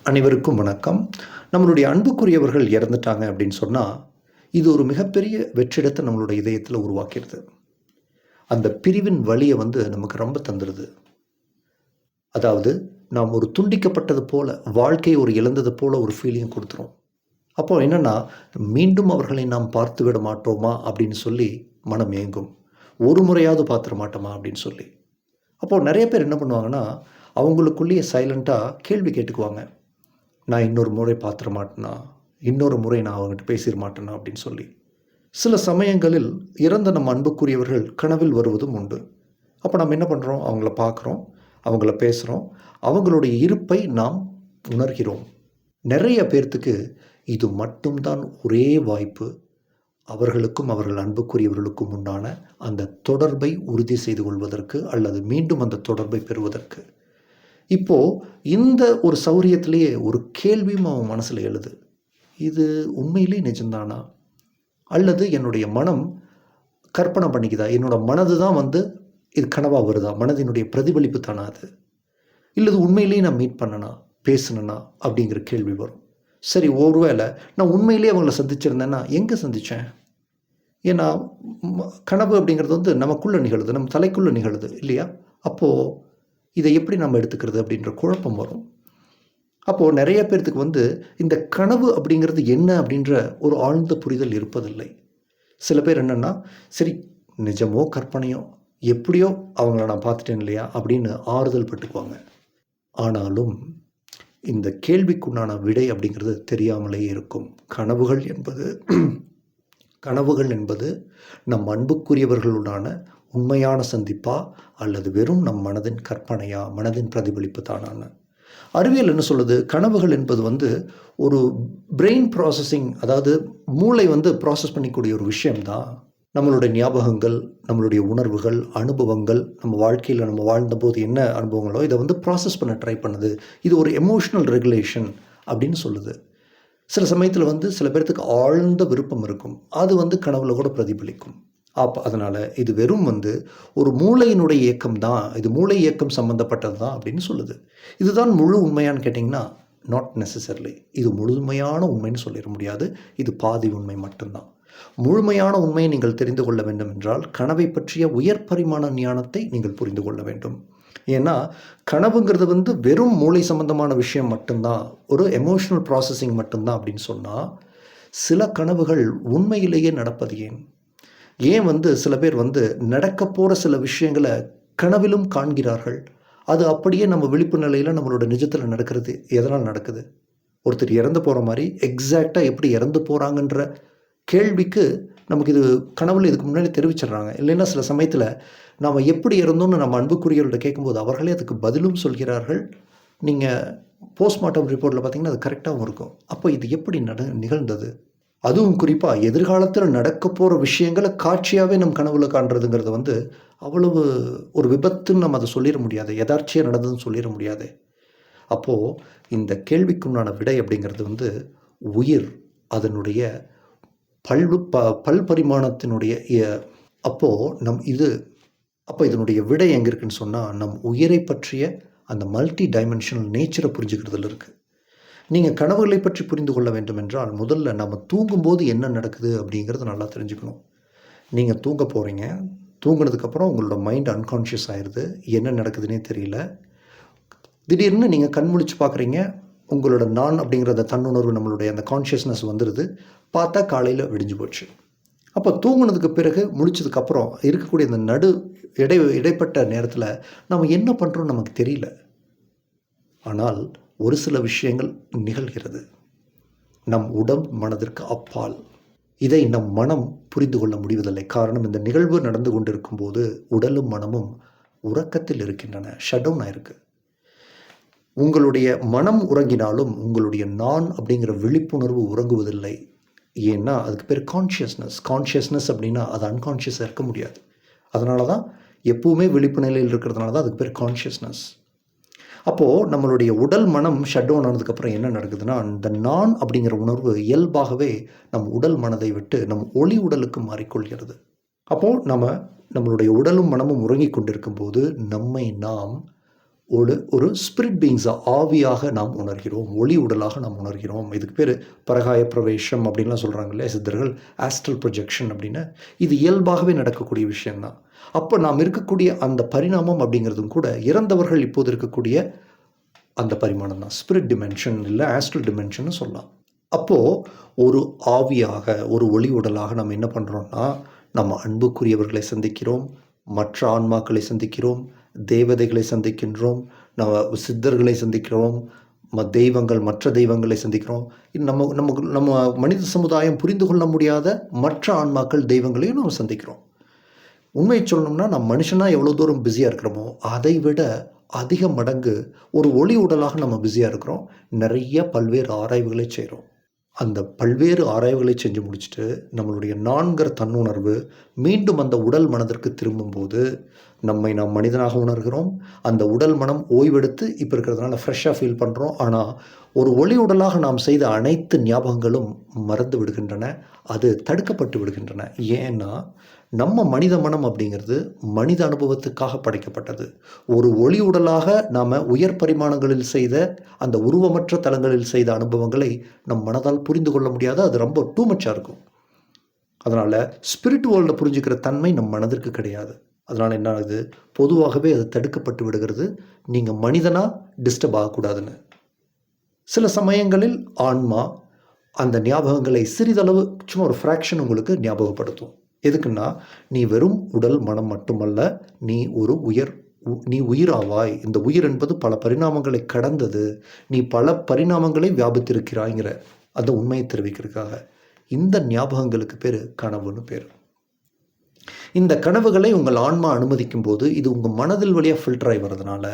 அனைவருக்கும் வணக்கம். நம்மளுடைய அன்புக்குரியவர்கள் இறந்துட்டாங்க அப்படின்னு சொன்னா, இது ஒரு மிகப்பெரிய வெற்றிடத்த நம்மளுடைய இதயத்தில உருவாக்கிருது. அந்த பிரிவின் வலிய நமக்கு ரொம்ப தந்துருது. அதாவது, நாம் ஒரு துண்டிக்கப்பட்டது போல, வாழ்க்கையை ஒரு இழந்தது போல ஒரு ஃபீலிங் குடுத்துரும். அப்போ என்னன்னா, மீண்டும் அவர்களை நாம் பார்த்துவிட மாட்டோமா அப்படின்னு சொல்லி மனம் ஏங்கும். ஒரு முறையாவது பார்த்துற மாட்டோமா அப்படின்னு சொல்லி. அப்போ நெறைய பேர் என்ன பண்ணுவாங்கன்னா, அவங்களுக்குள்ளேயே சைலன்ட்டா கேள்வி கேட்டுக்குவாங்க. நான் இன்னொரு முறை பார்த்துற மாட்டேனா? இன்னொரு முறை நான் அவங்ககிட்ட பேசிற மாட்டேனா? அப்படின்னு சொல்லி. சில சமயங்களில் இறந்த நம் அன்புக்குரியவர்கள் கனவில் வருவதும் உண்டு. அப்ப நம்ம என்ன பண்றோம்? அவங்கள பார்க்குறோம், அவங்கள பேசுறோம், அவங்களுடைய இருப்பை நாம் உணர்கிறோம். நெறைய பேர்த்துக்கு இது மட்டும் தான் ஒரே வாய்ப்பு. அவர்களுக்கும் அவர்கள் அன்புக்குரியவர்களுக்கும் உண்டான அந்த தொடர்பை உறுதி செய்து கொள்வதற்கு அல்லது மீண்டும் அந்த தொடர்பை பெறுவதற்கு. இப்போ இந்த ஒரு சௌரியத்திலேயே ஒரு கேள்வியும் அவன் மனசுல எழுது. இது உண்மையிலே நிஜம்தானா? அல்லது என்னுடைய மனம் கற்பனை பண்ணிக்குதா? என்னோட மனது தான் இது கனவா வருதா? மனதினுடைய பிரதிபலிப்பு தானா அது? இல்ல இது உண்மையிலேயே நான் மீட் பண்ணனா? பேசுனனா? அப்படிங்கிற கேள்வி வரும். சரி, ஒருவேளை நான் உண்மையிலேயே அவங்கள சந்திச்சிருந்தேன்னா, எங்க சந்திச்சேன்? ஏன்னா கனவு அப்படிங்கிறது நமக்குள்ள நிகழுது. நம்ம தலைக்குள்ள நிகழுது இல்லையா? அப்போ இதை எப்படி நம்ம எடுத்துக்கிறது அப்படின்ற குழப்பம் வரும். அப்போ நெறைய பேர்த்துக்கு இந்த கனவு அப்படிங்கிறது என்ன அப்படின்ற ஒரு ஆழ்ந்த புரிதல் இருப்பதில்லை. சில பேர் என்னன்னா, சரி நிஜமோ கற்பனையோ எப்படியோ அவங்கள நான் பார்த்துட்டேன் இல்லையா அப்படின்னு ஆறுதல் பட்டுக்குவாங்க. ஆனாலும் இந்த கேள்விக்குண்டான விடை அப்படிங்கிறது தெரியாமலேயே இருக்கும். கனவுகள் என்பது நம் அன்புக்குரியவர்களுடான உண்மையான சந்திப்பா அல்லது வெறும் நம் மனதின் கற்பனையா, மனதின் பிரதிபலிப்பு தானான்னு. அறிவியல் என்ன சொல்லுது? கனவுகள் என்பது ஒரு பிரெயின் ப்ராசஸிங், அதாவது மூளை ப்ராசஸ் பண்ணிக்கூடிய ஒரு விஷயம்தான். நம்மளுடைய ஞாபகங்கள், நம்மளுடைய உணர்வுகள், அனுபவங்கள், நம்ம வாழ்க்கையில் நம்ம வாழ்ந்தபோது என்ன அனுபவங்களோ இதை ப்ராசஸ் பண்ண ட்ரை பண்ணுது. இது ஒரு எமோஷனல் ரெகுலேஷன் அப்படின்னு சொல்லுது. சில சமயத்தில் சில பேர்த்துக்கு ஆழ்ந்த விருப்பம் இருக்கும். அது கனவுல கூட பிரதிபலிக்கும். அதனால் இது வெறும் ஒரு மூளையினுடைய இயக்கம் தான், இது மூளை இயக்கம் சம்மந்தப்பட்டது தான் அப்படின்னு சொல்லுது. இதுதான் முழு உண்மையான்னு கேட்டிங்கன்னா, நாட் நெசசரிலி. இது முழுமையான உண்மைன்னு சொல்லிட முடியாது. இது பாதி உண்மை மட்டும்தான். முழுமையான உண்மையை நீங்கள் தெரிந்து கொள்ள வேண்டும் என்றால், கனவை பற்றிய உயர் பரிமாண ஞானத்தை நீங்கள் புரிந்து கொள்ள வேண்டும். ஏன்னா கனவுங்கிறது வெறும் மூளை சம்பந்தமான விஷயம் மட்டும்தான், ஒரு எமோஷனல் ப்ராசஸிங் மட்டும்தான் அப்படின்னு சொன்னால், சில கனவுகள் உண்மையிலேயே நடப்பது ஏன்? ஏன் சில பேர் நடக்க போகிற சில விஷயங்களை கனவிலும் காண்கிறார்கள். அது அப்படியே நம்ம விழிப்பு நிலையில் நம்மளோட நிஜத்தில் நடக்கிறது. எதனால் நடக்குது? ஒருத்தர் இறந்து போகிற மாதிரி எக்ஸாக்டாக எப்படி இறந்து போகிறாங்கன்ற கேள்விக்கு நமக்கு இது கனவுல இதுக்கு முன்னாடி தெரிவிச்சிடுறாங்க. இல்லைன்னா சில சமயத்தில் நாம் எப்படி இருந்தோம்னு நம்ம அன்புக்குரியவர்கள்ட்ட கேட்கும்போது அவர்களே அதுக்கு பதிலும் சொல்கிறார்கள். நீங்கள் போஸ்ட்மார்ட்டம் ரிப்போர்ட்டில் பார்த்தீங்கன்னா அது கரெக்டாகவும் இருக்கும். அப்போ இது எப்படி நிகழ்ந்தது? அதுவும் குறிப்பாக எதிர்காலத்தில் நடக்க போகிற விஷயங்களை காட்சியாகவே நம் கனவுல காண்றதுங்கிறது அவ்வளவு ஒரு விபத்துன்னு நம்ம அதை சொல்லிட முடியாது. எதார்ச்சியாக நடந்ததுன்னு சொல்லிட முடியாது. அப்போது இந்த கேள்விக்குண்டான விடை அப்படிங்கிறது உயிர், அதனுடைய பல்பரிமாணத்தினுடைய அப்போ இதனுடைய விடை எங்கே இருக்குன்னு சொன்னால், நம் உயிரை பற்றிய அந்த மல்டி டைமென்ஷனல் நேச்சரை புரிஞ்சுக்கிறதுல இருக்குது. நீங்கள் கனவுகளை பற்றி புரிந்து கொள்ள வேண்டும் என்றால், முதல்ல நம்ம தூங்கும்போது என்ன நடக்குது அப்படிங்கிறத நல்லா தெரிஞ்சுக்கணும். நீங்கள் தூங்க போகிறீங்க, தூங்குனதுக்கப்புறம் உங்களோட மைண்ட் அன்கான்ஷியஸ் ஆயிடுது, என்ன நடக்குதுன்னே தெரியல. திடீர்னு நீங்கள் கண் முழிச்சு பார்க்குறீங்க, உங்களோட நான் அப்படிங்கிற அந்த தன்னுணர்வு, நம்மளுடைய அந்த கான்ஷியஸ்னஸ் வந்துடுது. பார்த்தா காலையில் விடிஞ்சு போச்சு. அப்போ தூங்குனதுக்கு பிறகு முழிச்சதுக்கப்புறம் இருக்கக்கூடிய அந்த இடைப்பட்ட நேரத்தில் நம்ம என்ன பண்ணுறோம் நமக்கு தெரியல. ஆனால் ஒரு சில விஷயங்கள் நிகழ்கிறது நம் உடல் மனதிற்கு அப்பால். இதை நம் மனம் புரிந்து கொள்ள முடிவதில்லை. காரணம், இந்த நிகழ்வு நடந்து கொண்டிருக்கும் போது உடலும் மனமும் உறக்கத்தில் இருக்கின்றன, ஷட் டவுன் ஆயிருக்கு. உங்களுடைய மனம் உறங்கினாலும் உங்களுடைய நான் அப்படிங்கிற விழிப்புணர்வு உறங்குவதில்லை. ஏன்னா அதுக்கு பேர் கான்ஷியஸ்னஸ் அப்படின்னா அது அன்கான்ஷியஸாக இருக்க முடியாது. அதனால தான் எப்பவுமே விழிப்பு நிலையில் இருக்கிறதுனால தான் அதுக்கு பேர் கான்ஷியஸ்னஸ். அப்போது நம்மளுடைய உடல் மனம் ஷட் டவுன் ஆனதுக்கப்புறம் என்ன நடக்குதுன்னா, இந்த நான் அப்படிங்கிற உணர்வு இயல்பாகவே நம் உடல் மனதை விட்டு நம் ஒளி உடலுக்கு மாறிக்கொள்கிறது. அப்போது நம்மளுடைய உடலும் மனமும் உறங்கி கொண்டிருக்கும் போது நம்மை நாம் ஒரு ஸ்பிரிட் பீயிங்ஸாக ஆவியாக நாம் உணர்கிறோம், ஒளி உடலாக நாம் உணர்கிறோம். இதுக்கு பேர் பரகாய பிரவேசம் அப்படின்லாம் சொல்கிறாங்க இல்லையா சித்தர்கள், ஆஸ்ட்ரல் ப்ரொஜெக்ஷன் அப்படின்னு. இது இயல்பாகவே நடக்கக்கூடிய விஷயந்தான். அப்போ நாம் இருக்கக்கூடிய அந்த பரிணாமம் அப்படிங்கிறதும் கூட இறந்தவர்கள் இப்போது இருக்கக்கூடிய அந்த பரிமாணம் தான். ஸ்பிரிட் டிமென்ஷன் இல்லை ஆஸ்ட்ரல் டிமென்ஷன் சொல்லலாம். அப்போது ஒரு ஆவியாக, ஒரு ஒளி உடலாக நம்ம என்ன பண்ணுறோம்னா, நம்ம அன்புக்குரியவர்களை சந்திக்கிறோம், மற்ற ஆன்மாக்களை சந்திக்கிறோம், தேவதைகளை சந்திக்கின்றோம், நம்ம சித்தர்களை சந்திக்கிறோம், தெய்வங்கள், மற்ற தெய்வங்களை சந்திக்கிறோம். நம்ம நம்ம நம்ம மனித சமுதாயம் புரிந்து கொள்ள முடியாத மற்ற ஆன்மாக்கள், தெய்வங்களையும் நம்ம சந்திக்கிறோம். உண்மையை சொல்லணும்னா, நம்ம மனுஷனாக எவ்வளோ தூரம் பிஸியாக இருக்கிறோமோ அதை விட அதிக மடங்கு ஒரு ஒளி உடலாக நம்ம பிஸியாக இருக்கிறோம். நிறைய பல்வேறு ஆராய்வுகளை செய்கிறோம். அந்த பல்வேறு ஆராய்வுகளை செஞ்சு முடிச்சுட்டு நம்மளுடைய நான்கிற தன்னுணர்வு மீண்டும் அந்த உடல் மனதிற்கு திரும்பும்போது நம்மை நாம் மனிதனாக உணர்கிறோம். அந்த உடல் மனம் ஓய்வெடுத்து இப்போ இருக்கிறதுனால ஃப்ரெஷ்ஷாக ஃபீல் பண்ணுறோம். ஆனால் ஒரு ஒளி உடலாக நாம் செய்த அனைத்து ஞாபகங்களும் மறந்து விடுகின்றன, அது தடுக்கப்பட்டு விடுகின்றன. ஏன்னா நம்ம மனித மனம் அப்படிங்கிறது மனித அனுபவத்துக்காக படைக்கப்பட்டது. ஒரு ஒளி உடலாக நாம் உயர் பரிமாணங்களில் செய்த அந்த உருவமற்ற தலங்களில் செய்த அனுபவங்களை நம் மனதால் புரிந்து கொள்ள முடியாது. அது ரொம்ப டூ மச்சாக இருக்கும். அதனால் ஸ்பிரிட் வேர்ல்டை புரிஞ்சுக்கிற தன்மை நம் மனதிற்கு கிடையாது. அதனால் என்ன ஆகுது, பொதுவாகவே அது தடுக்கப்பட்டு விடுகிறது. நீங்கள் மனிதனாக டிஸ்டர்ப் ஆகக்கூடாதுன்னு. சில சமயங்களில் ஆன்மா அந்த ஞாபகங்களை சிறிதளவு, சும்மா ஒரு ஃப்ராக்ஷன் உங்களுக்கு ஞாபகப்படுத்தும். எதுக்குன்னா, நீ வெறும் உடல் மனம் மட்டுமல்ல, நீ உயிராவாய். இந்த உயிர் என்பது பல பரிணாமங்களை கடந்தது. நீ பல பரிணாமங்களை வியாபித்திருக்கிறாய்ங்கிற அந்த உண்மையை தெரிவிக்கிறதுக்காக இந்த ஞாபகங்களுக்கு பேர் கனவுன்னு பேர். இந்த கனவுகளை உங்கள் ஆன்மா அனுமதிக்கும் போது இது உங்கள் மனதில் வழியாக ஃபில்டர் ஆகி வர்றதுனால,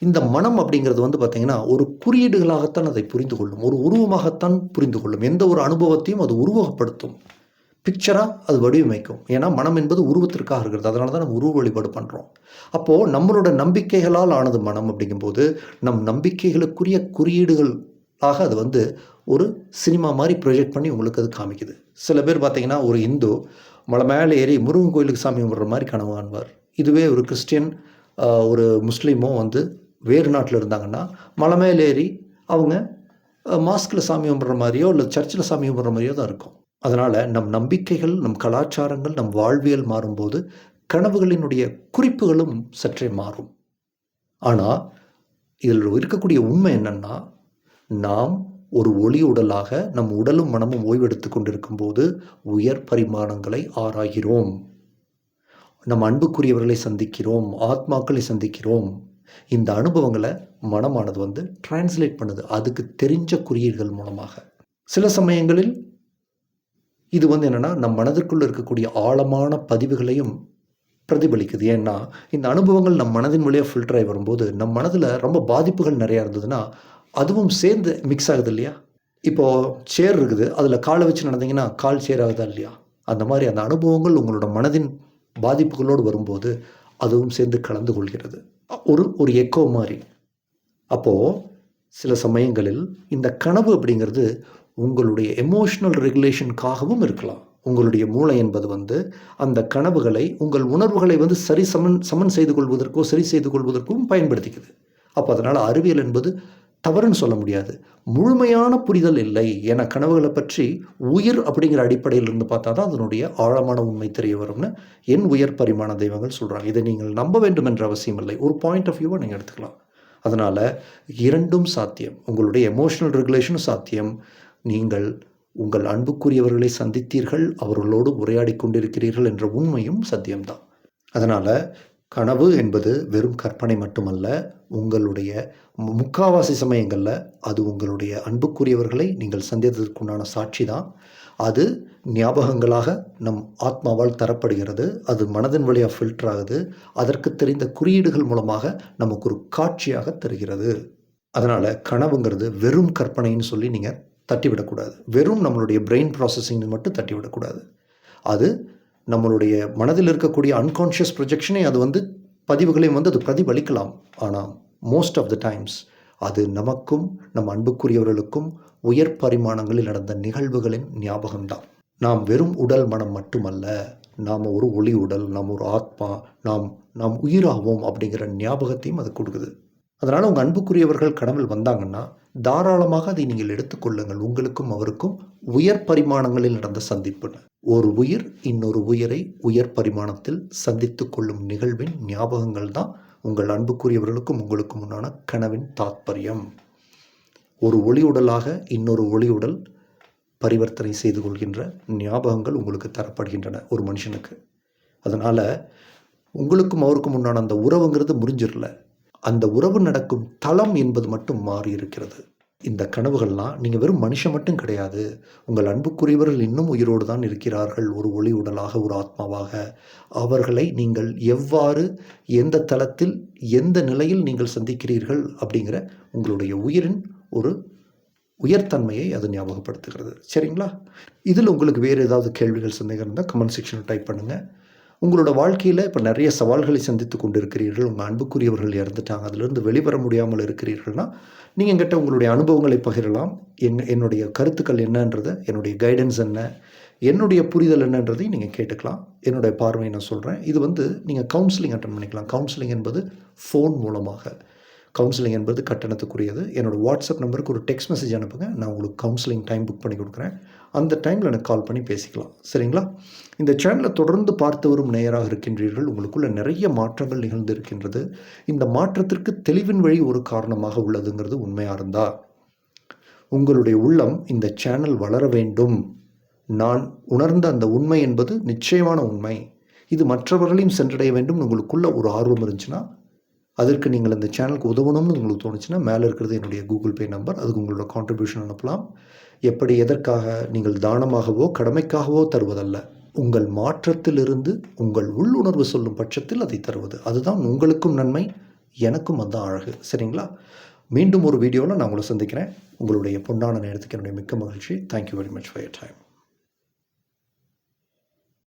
இந்த மனம் அப்படிங்கிறது பார்த்திங்கன்னா ஒரு குறியீடுகளாகத்தான் அதை புரிந்து கொள்ளும், ஒரு உருவமாகத்தான் புரிந்து கொள்ளும். எந்த ஒரு அனுபவத்தையும் அது உருவகப்படுத்தும், பிக்சராக அது வடிவமைக்கும். ஏன்னா மனம் என்பது உருவத்திற்காக இருக்கிறது. அதனால தான் நம்ம உருவ வழிபாடு பண்ணுறோம். அப்போது நம்மளோட நம்பிக்கைகளால் ஆனது மனம் அப்படிங்கும்போது நம் நம்பிக்கைகளுக்குரிய குறியீடுகளாக அது ஒரு சினிமா மாதிரி ப்ரொஜெக்ட் பண்ணி உங்களுக்கு அது காமிக்குது. சில பேர் பார்த்திங்கன்னா, ஒரு இந்து மலை மேலே ஏறி முருகன் கோயிலுக்கு சாமி கும்பிட்ற மாதிரி கனவு காண்பார். இதுவே ஒரு கிறிஸ்டியன், ஒரு முஸ்லீமோ வேறு நாட்டில் இருந்தாங்கன்னா மலை மேலே ஏறி அவங்க மாஸ்கில் சாமி கும்பிட்ற மாதிரியோ இல்லை சர்ச்சில் சாமி கும்பிட்ற மாதிரியோ தான் இருக்கும். அதனால் நம் நம்பிக்கைகள், நம் கலாச்சாரங்கள், நம் வாழ்வியல் மாறும்போது கனவுகளினுடைய குறிப்புகளும் சற்றே மாறும். ஆனால் இதில் இருக்கக்கூடிய உண்மை என்னென்னா, நாம் ஒரு ஒளி உடலாக நம் உடலும் மனமும் ஓய்வெடுத்து கொண்டிருக்கும் போது உயர் பரிமாணங்களை ஆராய்கிறோம். நம் அன்புக்குரியவர்களை சந்திக்கிறோம், ஆத்மாக்களை சந்திக்கிறோம். இந்த அனுபவங்களை மனமானது டிரான்ஸ்லேட் பண்ணுது, அதுக்கு தெரிஞ்ச குறியீடுகள் மூலமாக. சில சமயங்களில் இது என்னென்னா, நம் மனதிற்குள்ளே இருக்கக்கூடிய ஆழமான பதிவுகளையும் பிரதிபலிக்குது. ஏன்னா இந்த அனுபவங்கள் நம் மனதின் வழியாக ஃபில்டர் ஆகி வரும்போது நம் மனதில் ரொம்ப பாதிப்புகள் நிறையா இருந்ததுன்னா அதுவும் சேர்ந்து மிக்ஸ் ஆகுது இல்லையா. இப்போது சேர் இருக்குது, அதில் காலை வச்சு நடந்தீங்கன்னா கால் சேர் ஆகுதா இல்லையா. அந்த மாதிரி அந்த அனுபவங்கள் உங்களோட மனதின் பாதிப்புகளோடு வரும்போது அதுவும் சேர்ந்து கலந்து கொள்கிறது, ஒரு எக்கோ மாதிரி. அப்போது சில சமயங்களில் இந்த கனவு அப்படிங்கிறது உங்களுடைய எமோஷ்னல் ரெகுலேஷனுக்காகவும் இருக்கலாம். உங்களுடைய மூளை என்பது அந்த கனவுகளை, உங்கள் உணர்வுகளை சமன் செய்து கொள்வதற்கோ சரி செய்து கொள்வதற்கும் பயன்படுத்திக்குது. அப்போ அதனால் அறிவியல் என்பது தவறுன்னு சொல்ல முடியாது. முழுமையான புரிதல் இல்லை. ஏன்னா கனவுகளை பற்றி உயிர் அப்படிங்கிற அடிப்படையில் இருந்து பார்த்தா தான் அதனுடைய ஆழமான உண்மை தெரிய வரும்னு என் உயர் பரிமாண தெய்வங்கள் சொல்கிறாங்க. இதை நீங்கள் நம்ப வேண்டும் என்ற அவசியம் இல்லை, ஒரு பாயிண்ட் ஆஃப் வியூவை நீங்கள் எடுத்துக்கலாம். அதனால் இரண்டும் சாத்தியம். உங்களுடைய எமோஷனல் ரெகுலேஷனும் சாத்தியம். நீங்கள் உங்கள் அன்புக்குரியவர்களை சந்தித்தீர்கள், அவர்களோடு உரையாடி கொண்டிருக்கிறீர்கள் என்ற உண்மையும் சத்தியம்தான். அதனால் கனவு என்பது வெறும் கற்பனை மட்டுமல்ல. உங்களுடைய முக்காவாசி சமயங்களில் அது உங்களுடைய அன்புக்குரியவர்களை நீங்கள் சந்தித்ததற்குண்டான சாட்சி தான். அது ஞாபகங்களாக நம் ஆத்மாவால் தரப்படுகிறது. அது மனதின் வழியாக ஃபில்டர் ஆகுது. அதற்கு தெரிந்த குறியீடுகள் மூலமாக நமக்கு ஒரு காட்சியாக தருகிறது. அதனால் கனவுங்கிறது வெறும் கற்பனைன்னு சொல்லி நீங்கள் தட்டிவிடக்கூடாது. வெறும் நம்மளுடைய பிரெயின் ப்ராசஸிங் மட்டும் தட்டிவிடக்கூடாது. அது நம்மளுடைய மனதில் இருக்கக்கூடிய அன்கான்ஷியஸ் ப்ரொஜெக்ஷனை அது பதிவுகளையும் அது பிரதிபலிக்கலாம். ஆனால் மோஸ்ட் ஆஃப் த டைம்ஸ் அது நமக்கும் நம் அன்புக்குரியவர்களுக்கும் உயர் பரிமாணங்களில் நடந்த நிகழ்வுகளின் ஞாபகம்தான். நாம் வெறும் உடல் மனம் மட்டுமல்ல, நாம் ஒரு ஒளி உடல், நாம் ஒரு ஆத்மா, நாம் நாம் உயிராவோம் அப்படிங்கிற ஞாபகத்தையும் அது கொடுக்குது. அதனால் உங்கள் அன்புக்குரியவர்கள் கனவில் வந்தாங்கன்னா தாராளமாக அதை நீங்கள் எடுத்துக்கொள்ளுங்கள். உங்களுக்கும் அவருக்கும் உயர் பரிமாணங்களில் நடந்த சந்திப்புன்னு. ஒரு உயிர் இன்னொரு உயிரை உயர் பரிமாணத்தில் சந்தித்து கொள்ளும் நிகழ்வின் ஞாபகங்கள் தான் உங்கள் அன்புக்குரியவர்களுக்கும் உங்களுக்கும் உண்டான கனவின் தாத்பரியம். ஒரு ஒளி உடலாக இன்னொரு ஒளி உடல் பரிவர்த்தனை செய்து கொள்கின்ற ஞாபகங்கள் உங்களுக்கு தரப்படுகின்றன ஒரு மனுஷனுக்கு. அதனால் உங்களுக்கும் அவருக்கும் உண்டான அந்த உறவுங்கிறது முறிஞ்சிடல. அந்த உறவு நடக்கும் தளம் என்பது மட்டும் மாறி இருக்கிறது. இந்த கனவுகள்லாம் நீங்கள் வெறும் மனுஷன் மட்டும் கிடையாது, உங்கள் அன்புக்குரியவர்கள் இன்னும் உயிரோடு தான் இருக்கிறார்கள், ஒரு ஒளி உடலாக, ஒரு ஆத்மாவாக. அவர்களை நீங்கள் எவ்வாறு, எந்த தளத்தில், எந்த நிலையில் நீங்கள் சந்திக்கிறீர்கள் அப்படிங்கிற உங்களுடைய உயிரின் ஒரு உயர்தன்மையை அது ஞாபகப்படுத்துகிறது. சரிங்களா? இதில் உங்களுக்கு வேறு ஏதாவது கேள்விகள், சந்தேகம் இருந்தால் கமெண்ட் செக்ஷனில் டைப் பண்ணுங்கள். உங்களோட வாழ்க்கையில் இப்போ நிறைய சவால்களை சந்தித்து கொண்டு இருக்கிறீர்கள், உங்கள் அன்புக்குரியவர்கள் இறந்துட்டாங்க, அதிலிருந்து வெளிவர முடியாமல் இருக்கிறீர்கள்னா நீங்கள் என்கிட்ட உங்களுடைய அனுபவங்களை பகிரலாம். என்னுடைய கருத்துக்கள் என்னன்றதை, என்னுடைய கைடன்ஸ் என்ன, என்னுடைய புரிதல் என்னன்றதையும் நீங்கள் கேட்டுக்கலாம். என்னுடைய பார்வையை நான் சொல்கிறேன். இது நீங்கள் கவுன்சிலிங் அட்டன் பண்ணிக்கலாம். கவுன்சிலிங் என்பது ஃபோன் மூலமாக. கவுன்சிலிங் என்பது கட்டணத்துக்குரியது. என்னோடய வாட்ஸ்அப் நம்பருக்கு ஒரு டெக்ஸ்ட் மெசேஜ் அனுப்புங்க. நான் உங்களுக்கு கவுன்சிலிங் டைம் புக் பண்ணி கொடுக்குறேன். அந்த டைமில் எனக்கு கால் பண்ணி பேசிக்கலாம். சரிங்களா? இந்த சேனலை தொடர்ந்து பார்த்து வரும் நேயராக இருக்கின்றீர்கள். உங்களுக்குள்ள நிறைய மாற்றங்கள் நிகழ்ந்து இருக்கின்றது. இந்த மாற்றத்திற்கு தெளிவின் வழி ஒரு காரணமாக உள்ளதுங்கிறது உண்மையாக இருந்தால், உங்களுடைய உள்ளம் இந்த சேனல் வளர வேண்டும், நான் உணர்ந்த அந்த உண்மை என்பது நிச்சயமான உண்மை, இது மற்றவர்களையும் சென்றடைய வேண்டும், உங்களுக்குள்ள ஒரு ஆர்வம் இருந்துச்சுன்னா, அதற்கு நீங்கள் இந்த சேனலுக்கு உதவணும்னு உங்களுக்கு தோணுச்சுன்னா, மேலே இருக்கிறது என்னுடைய கூகுள் பே நம்பர். அதுக்கு உங்களோட கான்ட்ரிபியூஷன் அனுப்பலாம். எப்படி, எதற்காக? நீங்கள் தானமாகவோ கடமைக்காகவோ தருவதல்ல, உங்கள் மாற்றத்திலிருந்து உங்கள் உள்ளுணர்வு சொல்லும் பட்சத்தில் அதை தருவது. அதுதான் உங்களுக்கும் நன்மை, எனக்கும் அதுதான் அழகு. சரிங்களா? மீண்டும் ஒரு வீடியோவில் நான் உங்களை சந்திக்கிறேன். உங்களுடைய பொன்னான நேரத்துக்கு என்னுடைய மிக்க மகிழ்ச்சி. Thank you very much for your time.